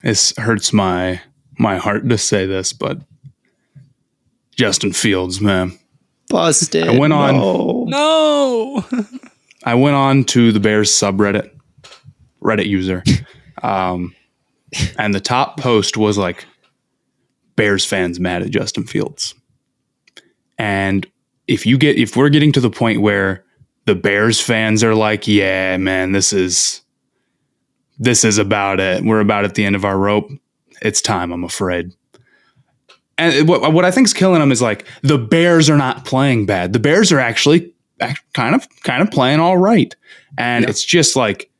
This hurts my heart to say this, but Justin Fields, man. Busted. I went on. No. I went on to the Bears subreddit, Reddit user, and the top post was like, Bears fans mad at Justin Fields. And if we're getting to the point where the Bears fans are like, yeah, man, this is about it. We're about at the end of our rope. It's time, I'm afraid. And what I think is killing them is like the Bears are not playing bad. The Bears are actually kind of playing all right. And It's just like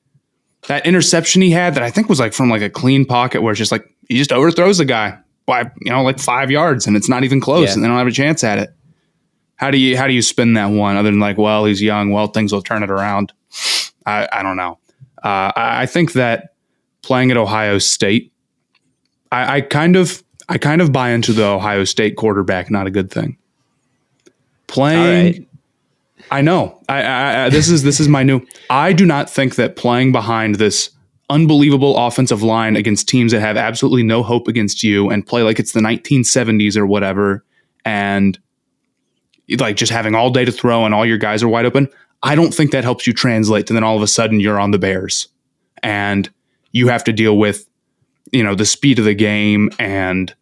that interception he had that I think was like from like a clean pocket where it's just like he just overthrows the guy by like 5 yards and it's not even close and they don't have a chance at it. How do you spin that one other than like, well, he's young, well, things will turn it around? I don't know. I think that playing at Ohio State, I kind of buy into the Ohio State quarterback, not a good thing. Playing, I know. This is my new. I do not think that playing behind this unbelievable offensive line against teams that have absolutely no hope against you and play like it's the 1970s or whatever, and like just having all day to throw and all your guys are wide open. I don't think that helps you translate to then all of a sudden you're on the Bears and you have to deal with, the speed of the game and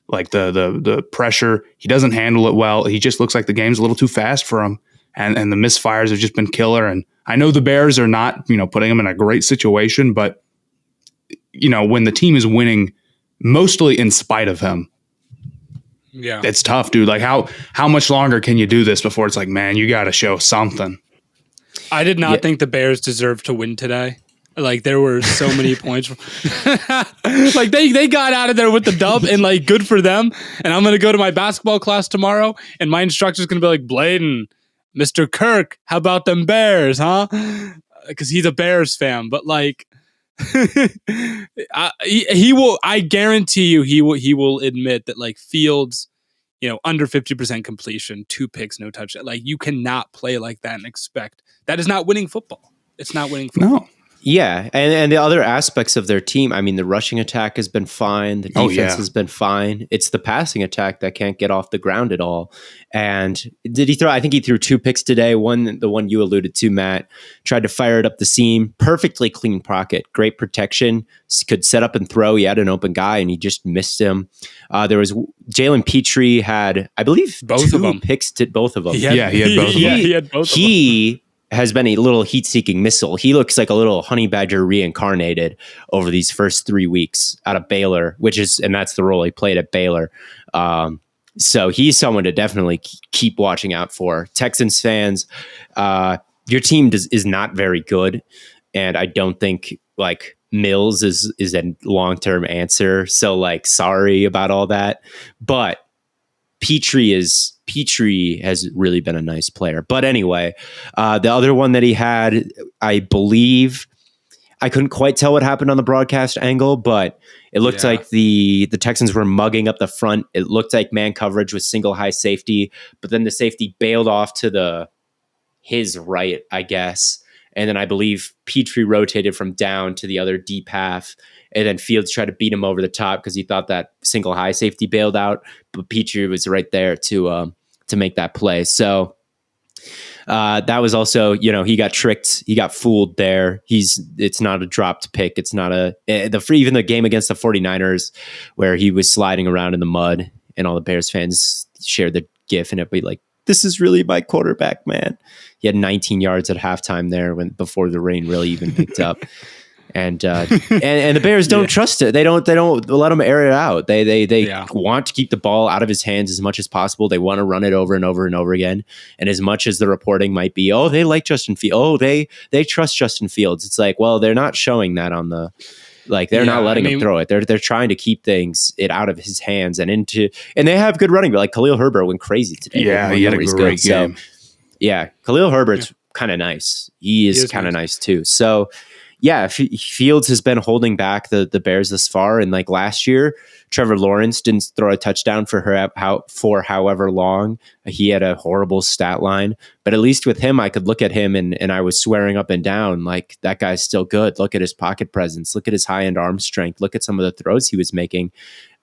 like the pressure. He doesn't handle it well. He just looks like the game's a little too fast for him. And the misfires have just been killer. And I know the Bears are not, putting him in a great situation, but when the team is winning mostly in spite of him, it's tough, dude. Like how much longer can you do this before it's like, man, you got to show something. I did not think the Bears deserved to win today. Like there were so many points. Like they got out of there with the dub and like good for them. And I'm going to go to my basketball class tomorrow and my instructor's going to be like, Blaiden, Mr. Kirk, how about them Bears, huh? Because he's a Bears fan. But like he will, I guarantee you he will admit that like Fields, under 50% completion, 2 picks, no touch. Like you cannot play like that and expect that is not winning football. It's not winning football. No. Yeah, and the other aspects of their team, I mean, the rushing attack has been fine. The defense has been fine. It's the passing attack that can't get off the ground at all. And did he throw? I think he threw 2 picks today. The one you alluded to, Matt, tried to fire it up the seam. Perfectly clean pocket. Great protection. Could set up and throw. He had an open guy, and he just missed him. There was Jalen Petrie had, I believe, both 2 of them. picks to both of them. He had both of them. He had both of them. He has been a little heat-seeking missile. He looks like a little honey badger reincarnated over these first 3 weeks out of Baylor, and that's the role he played at Baylor. So he's someone to definitely keep watching out for. Texans fans, your team is not very good, and I don't think like Mills is a long-term answer. So like, sorry about all that, but Petrie has really been a nice player. But anyway, the other one that he had, I believe, I couldn't quite tell what happened on the broadcast angle, but it looked like the Texans were mugging up the front. It looked like man coverage with single high safety, but then the safety bailed off to his right, I guess. And then I believe Petrie rotated from down to the other deep half. And then Fields tried to beat him over the top because he thought that single high safety bailed out. But Petrie was right there to make that play. So that was also, he got tricked. He got fooled there. It's not a dropped pick. It's not even the game against the 49ers where he was sliding around in the mud and all the Bears fans shared the GIF and it'd be like, this is really my quarterback, man. He had 19 yards at halftime there before the rain really even picked up. And the Bears don't trust it. They don't let him air it out. They want to keep the ball out of his hands as much as possible. They want to run it over and over and over again. And as much as the reporting might be, oh, they like Justin Fields. Oh, they trust Justin Fields. It's like, well, they're not showing that on the they're not letting him throw it. They're trying to keep it out of his hands and they have good running. But like Khalil Herbert went crazy today. Yeah, he had a great game. So, yeah, Khalil Herbert's kind of nice. He is kind of nice too. So yeah, Fields has been holding back the Bears this far. And like last year, Trevor Lawrence didn't throw a touchdown for however long. He had a horrible stat line. But at least with him, I could look at him and I was swearing up and down, like, that guy's still good. Look at his pocket presence. Look at his high-end arm strength. Look at some of the throws he was making.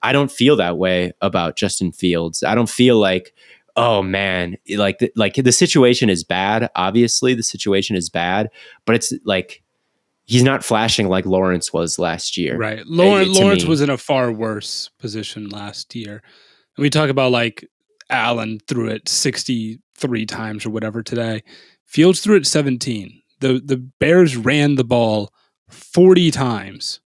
I don't feel that way about Justin Fields. I don't feel like, oh man, like the situation is bad. Obviously, the situation is bad, but it's like, he's not flashing like Lawrence was last year. Right. Lawrence was in a far worse position last year. And we talk about like Allen threw it 63 times or whatever today. Fields threw it 17. The Bears ran the ball 40 times.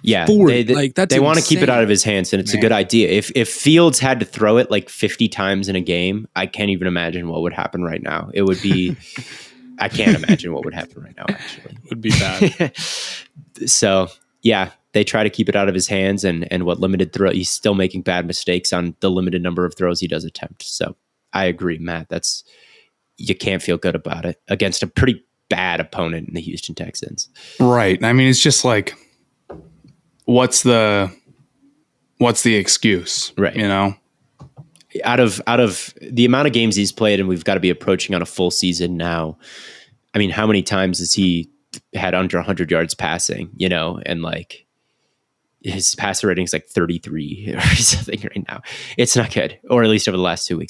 Yeah, 40. They want to keep it out of his hands, and it's a good idea. If Fields had to throw it like 50 times in a game, I can't even imagine what would happen right now. It would be... I can't imagine what would happen right now, actually. It would be bad. So, yeah, they try to keep it out of his hands, and what limited throw, he's still making bad mistakes on the limited number of throws he does attempt. So I agree, Matt. You can't feel good about it against a pretty bad opponent in the Houston Texans. Right. I mean, it's just like, what's the excuse? Right. You know? Out of the amount of games he's played, and we've got to be approaching on a full season now. I mean, how many times has he had under 100 yards passing, you know, and like his passer rating is like 33 or something right now. It's not good, or at least over the last 2 weeks.